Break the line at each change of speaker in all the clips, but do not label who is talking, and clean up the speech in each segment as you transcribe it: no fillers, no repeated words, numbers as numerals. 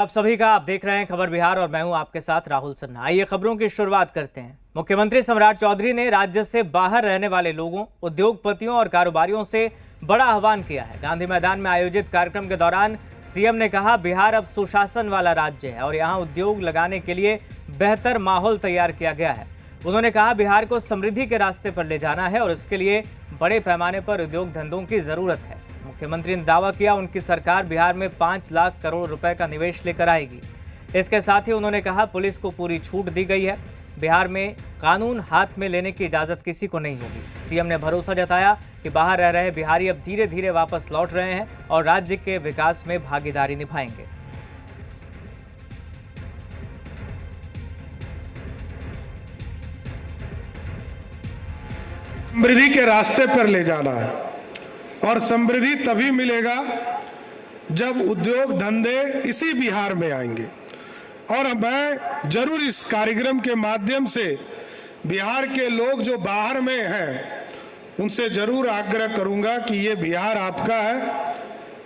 आप सभी का आप देख रहे हैं खबर बिहार और मैं हूं आपके साथ राहुल सन्ना। आइए खबरों की शुरुआत करते हैं। मुख्यमंत्री सम्राट चौधरी ने राज्य से बाहर रहने वाले लोगों, उद्योगपतियों और कारोबारियों से बड़ा आह्वान किया है। गांधी मैदान में आयोजित कार्यक्रम के दौरान सीएम ने कहा, बिहार अब सुशासन वाला राज्य है और यहाँ उद्योग लगाने के लिए बेहतर माहौल तैयार किया गया है। उन्होंने कहा, बिहार को समृद्धि के रास्ते पर ले जाना है और इसके लिए बड़े पैमाने पर उद्योग धंधों की जरूरत है। मुख्यमंत्री ने दावा किया, उनकी सरकार बिहार में 5 लाख करोड़ रुपए का निवेश लेकर आएगी। इसके साथ ही उन्होंने कहा, पुलिस को पूरी छूट दी गई है। बिहार में कानून हाथ में लेने की इजाजत किसी को नहीं होगी। सीएम ने भरोसा जताया कि बाहर रह रहे बिहारी अब धीरे धीरे वापस लौट रहे हैं और राज्य के विकास में भागीदारी निभाएंगे।
समृद्धि के रास्ते पर ले जाना है और समृद्धि तभी मिलेगा जब उद्योग धंधे इसी बिहार में आएंगे। और मैं जरूर इस कार्यक्रम के माध्यम से बिहार के लोग जो बाहर में हैं उनसे जरूर आग्रह करूंगा कि ये बिहार आपका है।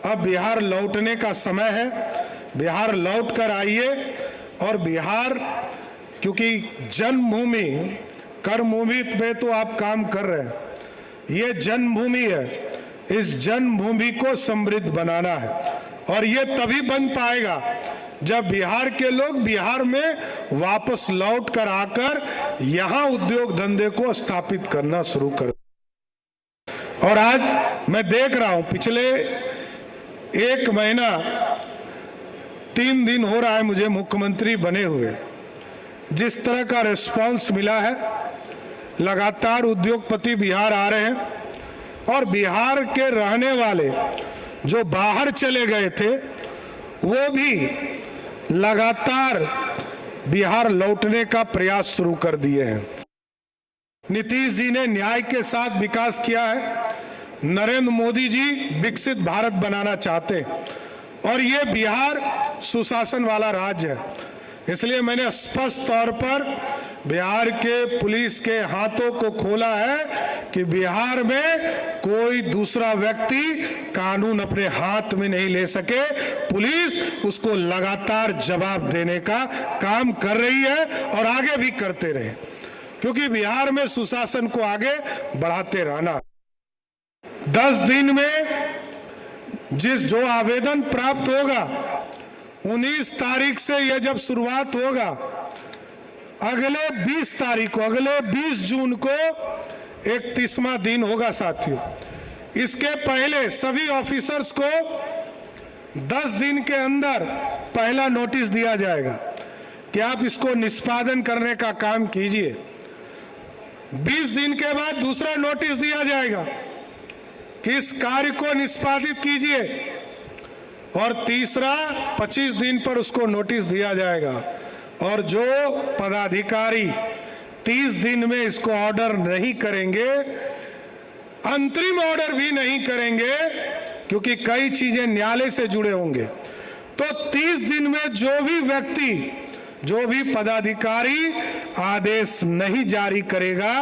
अब बिहार लौटने का समय है। बिहार लौट कर आइए और बिहार, क्योंकि जन्मभूमि कर्मभूमि पे तो आप काम कर रहे हैं, ये जन्मभूमि है। इस जन्मभूमि को समृद्ध बनाना है और ये तभी बन पाएगा जब बिहार के लोग बिहार में वापस लौट कर आकर यहाँ उद्योग धंधे को स्थापित करना शुरू कर। और आज मैं देख रहा हूं, पिछले 1 महीना 3 दिन हो रहा है मुझे मुख्यमंत्री बने हुए, जिस तरह का रिस्पांस मिला है। लगातार उद्योगपति बिहार आ रहे हैं और बिहार के रहने वाले जो बाहर चले गए थे वो भी लगातार बिहार लौटने का प्रयास शुरू कर दिए हैं। नीतीश जी ने न्याय के साथ विकास किया है। नरेंद्र मोदी जी विकसित भारत बनाना चाहते हैं और ये बिहार सुशासन वाला राज्य है। इसलिए मैंने स्पष्ट तौर पर बिहार के पुलिस के हाथों को खोला है कि बिहार में कोई दूसरा व्यक्ति कानून अपने हाथ में नहीं ले सके। पुलिस उसको लगातार जवाब देने का काम कर रही है और आगे भी करते रहे, क्योंकि बिहार में सुशासन को आगे बढ़ाते रहना। 10 दिन में जो आवेदन प्राप्त होगा, 19 तारीख से यह जब शुरुआत होगा, अगले 20 तारीख को, अगले 20 जून को 31वां दिन होगा साथियों। इसके पहले सभी ऑफिसर्स को 10 दिन के अंदर पहला नोटिस दिया जाएगा कि आप इसको निष्पादन करने का काम कीजिए। 20 दिन के बाद दूसरा नोटिस दिया जाएगा कि इस कार्य को निष्पादित कीजिए और तीसरा 25 दिन पर उसको नोटिस दिया जाएगा। और जो पदाधिकारी 30 दिन में इसको ऑर्डर नहीं करेंगे, अंतरिम ऑर्डर भी नहीं करेंगे, क्योंकि कई चीजें न्यायालय से जुड़े होंगे, तो 30 दिन में जो भी व्यक्ति, जो भी पदाधिकारी आदेश नहीं जारी करेगा,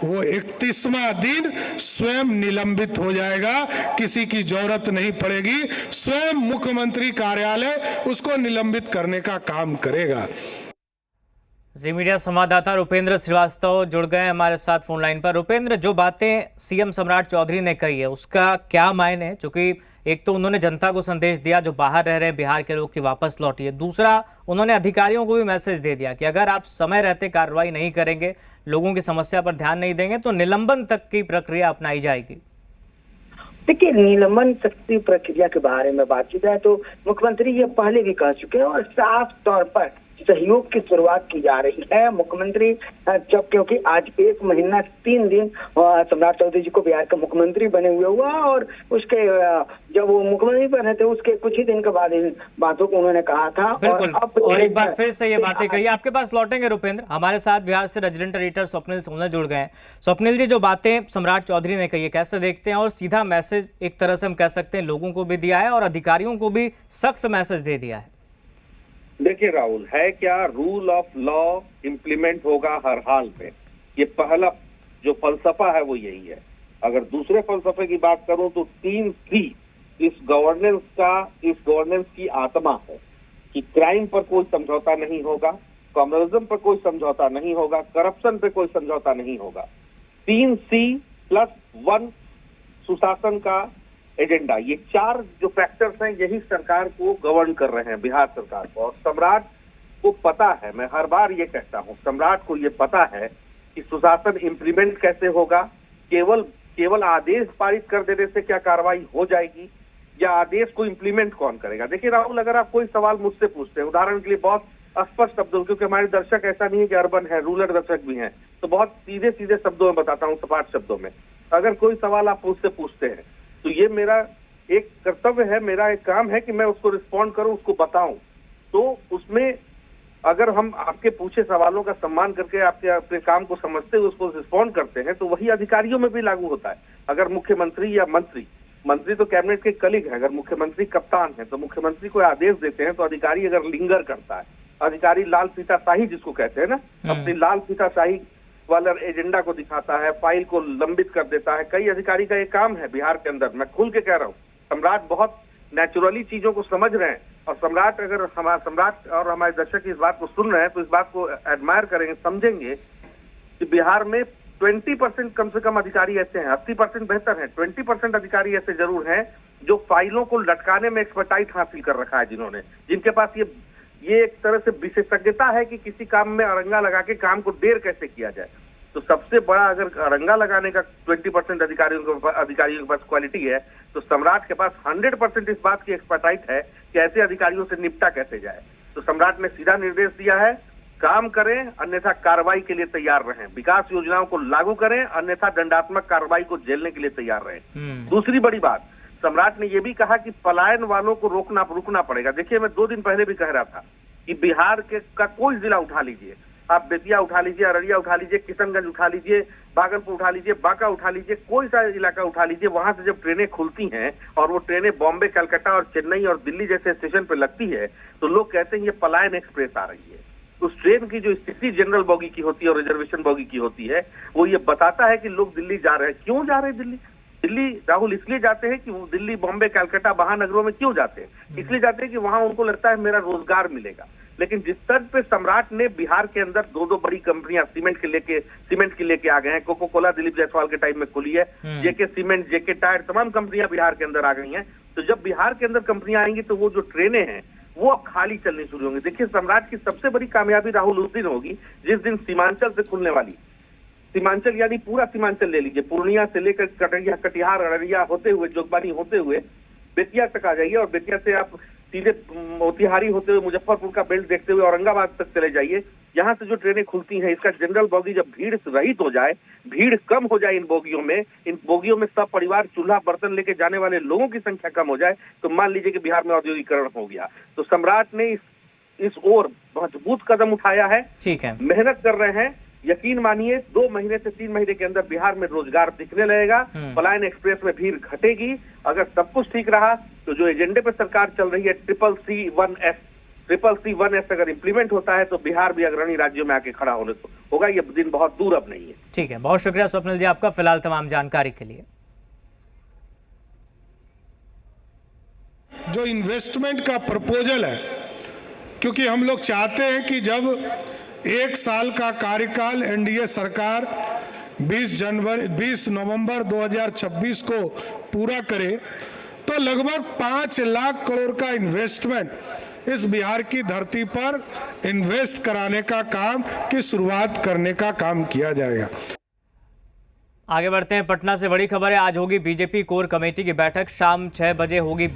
वो 31वां दिन स्वयं निलंबित हो जाएगा। किसी की जरूरत नहीं पड़ेगी, स्वयं मुख्यमंत्री कार्यालय उसको निलंबित करने का काम करेगा।
जी मीडिया संवाददाता रुपेंद्र श्रीवास्तव जुड़ गए हमारे साथ फोन लाइन पर। रुपेंद्र, जो बातें सीएम सम्राट चौधरी ने कही है उसका क्या मायने है? क्योंकि एक तो उन्होंने जनता को संदेश दिया जो बाहर रह रहे बिहार के लोग की वापस लौटिए, दूसरा उन्होंने अधिकारियों को भी मैसेज दे दिया कि अगर आप समय रहते कार्रवाई नहीं करेंगे, लोगों की समस्या पर ध्यान नहीं देंगे तो निलंबन तक की प्रक्रिया अपनाई जाएगी।
देखिए, निलंबन तक की प्रक्रिया के बारे में बातचीत है तो मुख्यमंत्री ये पहले भी कह चुके हैं और साफ तौर पर सहयोग की शुरुआत की जा रही है। मुख्यमंत्री जब, क्योंकि आज 1 महीना 3 दिन सम्राट चौधरी जी को बिहार के मुख्यमंत्री बने हुए हुआ और उसके जब वो मुख्यमंत्री बने थे उसके कुछ ही दिन के बाद इन बातों को उन्होंने कहा था।
और एक बार फिर से ये बातें कही। आपके पास लौटेंगे रुपेंद्र, हमारे साथ बिहार से रेजिडेंट एडिटर स्वप्निल सोलर जुड़ गए हैं। स्वप्निल जी, जो बातें सम्राट चौधरी ने कही है कैसे देखते हैं? और सीधा मैसेज एक तरह से हम कह सकते हैं लोगों को भी दिया है और अधिकारियों को भी सख्त मैसेज दे दिया है।
देखिए राहुल, है क्या, रूल ऑफ लॉ इम्प्लीमेंट होगा हर हाल में। ये पहला जो फलसफा है वो यही है। अगर दूसरे फलसफे की बात करूं तो 3 C इस गवर्नेंस की आत्मा है। कि क्राइम पर कोई समझौता नहीं होगा, कम्युनिज्म पर कोई समझौता नहीं होगा, करप्शन पर कोई समझौता नहीं होगा। 3C+1 सुशासन का एजेंडा, ये 4 जो फैक्टर्स हैं यही सरकार को गवर्न कर रहे हैं, बिहार सरकार को। और सम्राट को पता है, मैं हर बार ये कहता हूं, सम्राट को ये पता है कि सुशासन इंप्लीमेंट कैसे होगा। केवल आदेश पारित कर देने से क्या कार्रवाई हो जाएगी, या आदेश को इंप्लीमेंट कौन करेगा। देखिए राहुल, अगर आप कोई सवाल मुझसे पूछते हैं, उदाहरण के लिए बहुत स्पष्ट शब्दों, क्योंकि हमारे दर्शक ऐसा नहीं है कि अर्बन है, रूरल दर्शक भी हैं, तो बहुत सीधे सीधे शब्दों में बताता हूँ, सपाट शब्दों में। अगर कोई सवाल आप मुझसे पूछते हैं तो ये मेरा एक कर्तव्य है, मेरा एक काम है कि मैं उसको रिस्पॉन्ड करूं, उसको बताऊं। तो उसमें अगर हम आपके पूछे सवालों का सम्मान करके आपके अपने काम को समझते हुए उसको रिस्पॉन्ड करते हैं, तो वही अधिकारियों में भी लागू होता है। अगर मुख्यमंत्री या मंत्री तो कैबिनेट के कलीग है, अगर मुख्यमंत्री कप्तान है तो मुख्यमंत्री को आदेश देते हैं, तो अधिकारी अगर लिंगर करता है, अधिकारी लाल फीताशाही जिसको कहते हैं ना, अपनी लाल फीताशाही वाला एजेंडा को दिखाता है, फाइल को लंबित कर देता है। कई अधिकारी का ये काम है बिहार के अंदर, मैं खुल के कह रहा हूँ। सम्राट बहुत नेचुरली चीजों को समझ रहे हैं, और सम्राट और हमारे दर्शक इस बात को सुन रहे हैं तो इस बात को एडमायर करेंगे, समझेंगे कि बिहार में 20% कम से कम अधिकारी ऐसे हैं, 80% बेहतर हैं, 20% अधिकारी ऐसे जरूर हैं जो फाइलों को लटकाने में एक्सपर्टाइज हासिल कर रखा है, जिनके पास ये एक तरह से विशेषज्ञता है कि किसी काम में अरंगा लगा के काम को देर कैसे किया जाए। तो सबसे बड़ा अगर अरंगा लगाने का 20% अधिकारियों के पास क्वालिटी है, तो सम्राट के पास 100% इस बात की एक्सपर्टाइज है कि ऐसे अधिकारियों से निपटा कैसे जाए। तो सम्राट ने सीधा निर्देश दिया है, काम करें अन्यथा कार्रवाई के लिए तैयार रहें, विकास योजनाओं को लागू करें अन्यथा दंडात्मक कार्रवाई को झेलने के लिए तैयार रहें। दूसरी बड़ी बात, सम्राट ने यह भी कहा कि पलायन वालों को रुकना पड़ेगा। देखिए, मैं 2 दिन पहले भी कह रहा था कि बिहार का कोई जिला उठा लीजिए, आप बेतिया उठा लीजिए, अररिया उठा लीजिए, किशनगंज उठा लीजिए, भागलपुर उठा लीजिए, बांका उठा लीजिए, कोई सा इलाका उठा लीजिए, वहां से जब ट्रेनें खुलती हैं और वो ट्रेनें बॉम्बे, कलकत्ता और चेन्नई और दिल्ली जैसे स्टेशन पर लगती है, तो लोग कहते हैं ये पलायन एक्सप्रेस आ रही है। उस ट्रेन की जो स्थिति जनरल बोगी की होती है और रिजर्वेशन बोगी की होती है, वो ये बताता है कि लोग दिल्ली जा रहे हैं। क्यों जा रहे हैं दिल्ली राहुल? इसलिए जाते हैं कि वो दिल्ली, बॉम्बे, कलकत्ता, महानगरों में क्यों जाते हैं? इसलिए जाते हैं कि वहां उनको लगता है मेरा रोजगार मिलेगा। लेकिन जिस तरह पे सम्राट ने बिहार के अंदर 2 बड़ी कंपनियां सीमेंट के लेके आ गए हैं, कोको कोला दिलीप जायसवाल के टाइम में खुली है, जेके सीमेंट, जेके टायर, तमाम कंपनियां बिहार के अंदर आ गई हैं। तो जब बिहार के अंदर कंपनियां आएंगी तो वो जो ट्रेनें हैं वो अब खाली चलनी शुरू होंगी। देखिए, सम्राट की सबसे बड़ी कामयाबी राहुल उस दिन होगी जिस दिन सीमांचल से खुलने वाली, सीमांचल यानी पूरा सीमांचल ले लीजिए, पूर्णिया से लेकर कटिहार, अररिया होते हुए, जोगबानी होते हुए बेतिया तक आ जाइए, और बेतिया से आप सीधे मोतिहारी होते हुए मुजफ्फरपुर का बेल्ट देखते हुए औरंगाबाद तक चले जाइए। यहाँ से जो ट्रेनें खुलती हैं, इसका जनरल बोगी जब भीड़ रहित हो जाए, भीड़ कम हो जाए इन बोगियों में सब परिवार चूल्हा बर्तन लेके जाने वाले लोगों की संख्या कम हो जाए, तो मान लीजिए कि बिहार में औद्योगिकरण हो गया। तो सम्राट ने इस ओर मजबूत कदम उठाया है,
ठीक है,
मेहनत कर रहे हैं। यकीन मानिए 2 महीने से 3 महीने के अंदर बिहार में रोजगार दिखने लगेगा, पलायन एक्सप्रेस में भीड़ घटेगी। अगर सब कुछ ठीक रहा तो जो एजेंडे पे सरकार चल रही है CCC1S अगर इंप्लीमेंट होता है तो बिहार भी अग्रणी राज्यों में आके खड़ा होने को होगा। ये दिन बहुत दूर अब नहीं है।
ठीक है, बहुत शुक्रिया स्वप्निल जी आपका फिलहाल तमाम जानकारी के लिए।
जो इन्वेस्टमेंट का प्रपोजल है, क्योंकि हम लोग चाहते हैं कि जब 1 साल का कार्यकाल एनडीए सरकार 20 नवंबर 2026 को पूरा करे तो लगभग 5 लाख करोड़ का इन्वेस्टमेंट इस बिहार की धरती पर इन्वेस्ट कराने का काम की शुरुआत करने का काम किया जाएगा।
आगे बढ़ते हैं, पटना से बड़ी खबर है। आज होगी बीजेपी कोर कमेटी की बैठक, शाम 6 बजे होगी।